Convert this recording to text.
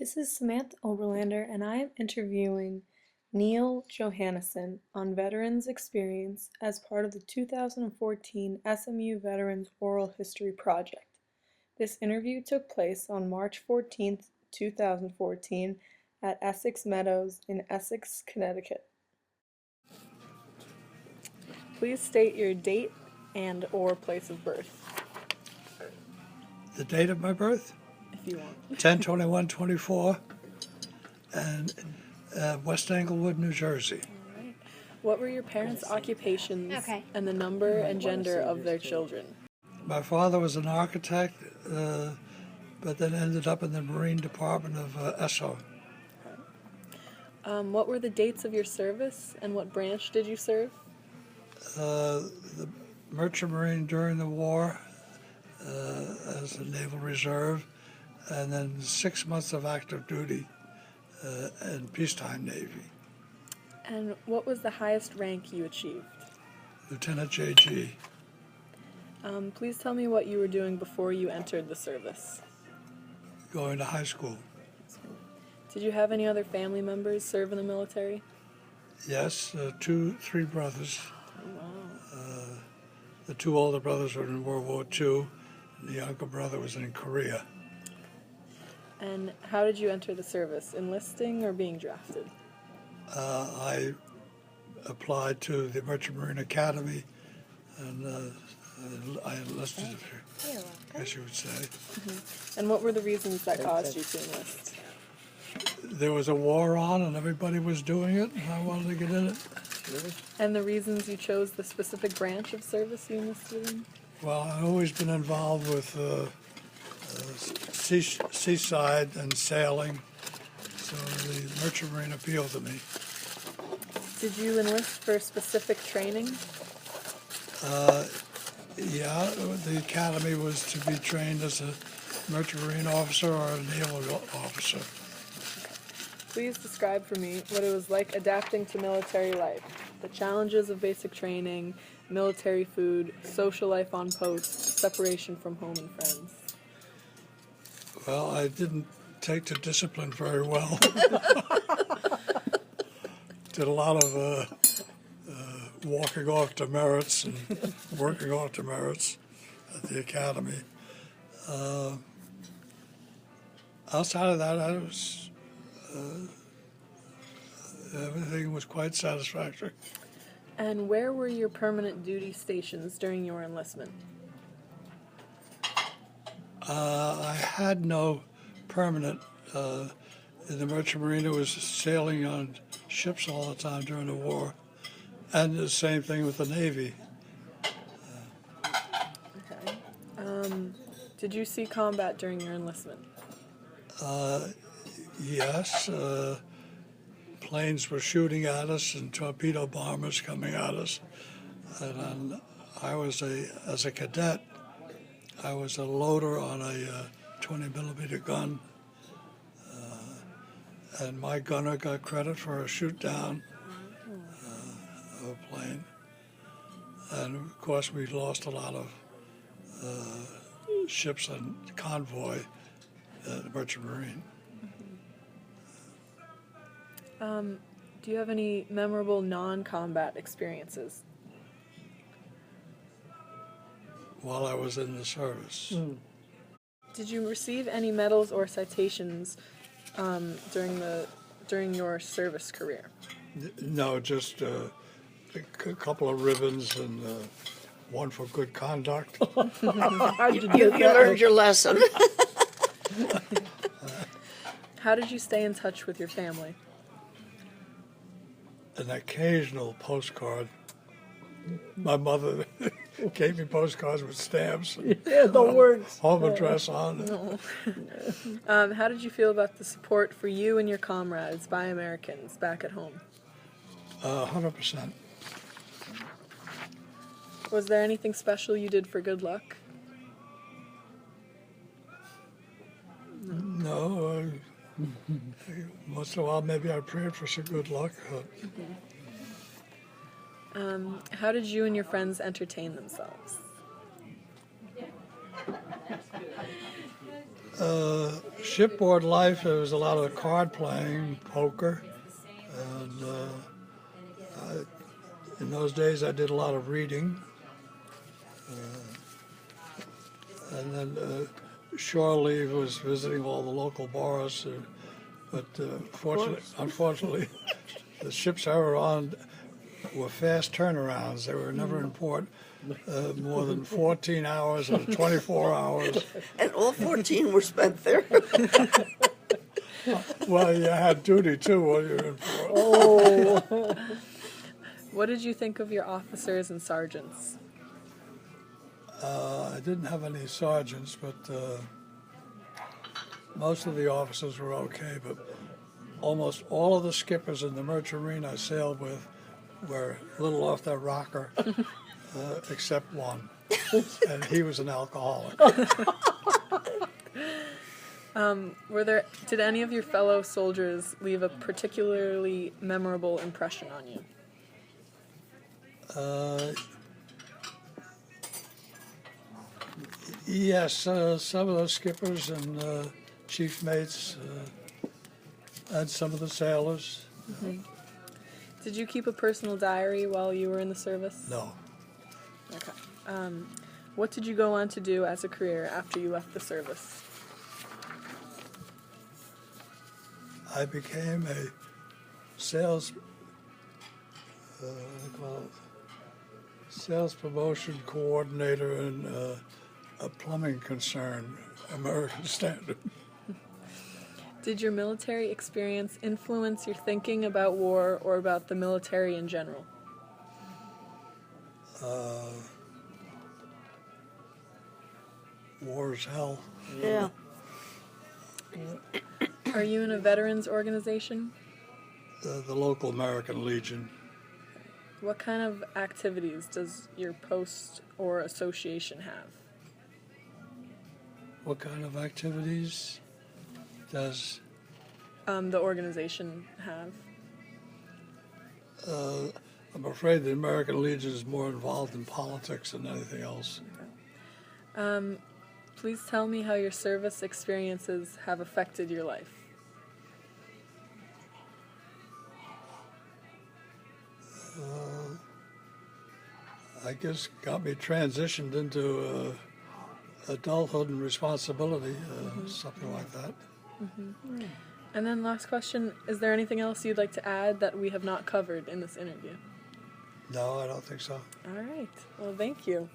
This is Samantha Oberlander, and I am interviewing Neil Johannessen on Veterans Experience as part of the 2014 SMU Veterans Oral History Project. This interview took place on March 14th, 2014 at Essex Meadows in Essex, Connecticut. Please state your date and or place of birth, The date of my birth? if you want. 10/21/24, and West Englewood, New Jersey. All right. What were your parents' occupations Okay. and the number and gender of their children? My father was an architect, but then ended up in the Marine Department of Esso. What were the dates of your service and what branch did you serve? The Merchant Marine during the war as a Naval Reserve, and then 6 months of active duty in peacetime Navy. And what was the highest rank you achieved? Lieutenant JG. Please tell me what you were doing before you entered the service. Going to high school. Did you have any other family members serve in the military? Yes, three brothers. Oh, wow. The two older brothers were in World War II, and the younger brother was in Korea. And how did you enter the service? Enlisting or being drafted? I applied to the Merchant Marine Academy, and I enlisted, I guess you would say. And what were the reasons that caused you to enlist? There was a war on, and everybody was doing it, and I wanted to get in it. And the reasons you chose the specific branch of service you enlisted in? Well, I've always been involved with seaside and sailing, so the Merchant Marine appealed to me. Did you enlist for specific training? Yeah, the academy was to be trained as a Merchant Marine officer or a naval officer. Please describe for me what it was like adapting to military life, the challenges of basic training, military food, social life on post, separation from home and friends. Well, I didn't take to discipline very well. Did a lot of walking off demerits and working off demerits at the academy. Outside of that, I was everything was quite satisfactory. And where were your permanent duty stations during your enlistment? I had no permanent in the Merchant Marine. It was sailing on ships all the time during the war, and the same thing with the Navy. Okay. Did you see combat during your enlistment? Yes, planes were shooting at us and torpedo bombers coming at us. And I was as a cadet, I was a loader on a 20 millimeter gun. And my gunner got credit for a shoot down of a plane. And of course, we lost a lot of ships and convoy at the Merchant Marine. Do you have any memorable non-combat experiences? While I was in the service. Did you receive any medals or citations during your service career? No, just a couple of ribbons and one for good conduct. You learned your lesson. How did you stay in touch with your family? An occasional postcard. My mother gave me postcards with stamps and The words. home address on it. How did you feel about the support for you and your comrades by Americans back at home? 100%. Was there anything special you did for good luck? No, once in a while maybe I prayed for some good luck. How did you and your friends entertain themselves? Shipboard life, there was a lot of card playing, poker, and in those days I did a lot of reading. And then shore leave was visiting all the local bars, but unfortunately, the ships I were on were fast turnarounds. They were never in port more than 14 hours or 24 hours. And all 14 were spent there. Well, you had duty too while you were in port. Oh. What did you think of your officers and sergeants? I didn't have any sergeants, but most of the officers were okay. But almost all of the skippers in the merchant marine I sailed with were a little off their rocker, except one, and he was an alcoholic. Did any of your fellow soldiers leave a particularly memorable impression on you? Yes, some of those skippers and chief mates, and some of the sailors. Mm-hmm. Did you keep a personal diary while you were in the service? No. Okay. What did you go on to do as a career after you left the service? I became a sales, what do you call it? Sales promotion coordinator in a plumbing concern, American Standard. Did your military experience influence your thinking about war or about the military in general? War is hell. Yeah. Are you in a veterans organization? The local American Legion. What kind of activities does your post or association have? What kind of activities does The organization have? I'm afraid the American Legion is more involved in politics than anything else. Please tell me how your service experiences have affected your life. I guess got me transitioned into adulthood and responsibility, something like that. Mm-hmm. And then last question, is there anything else you'd like to add that we have not covered in this interview? No, I don't think so. All right. Well, thank you.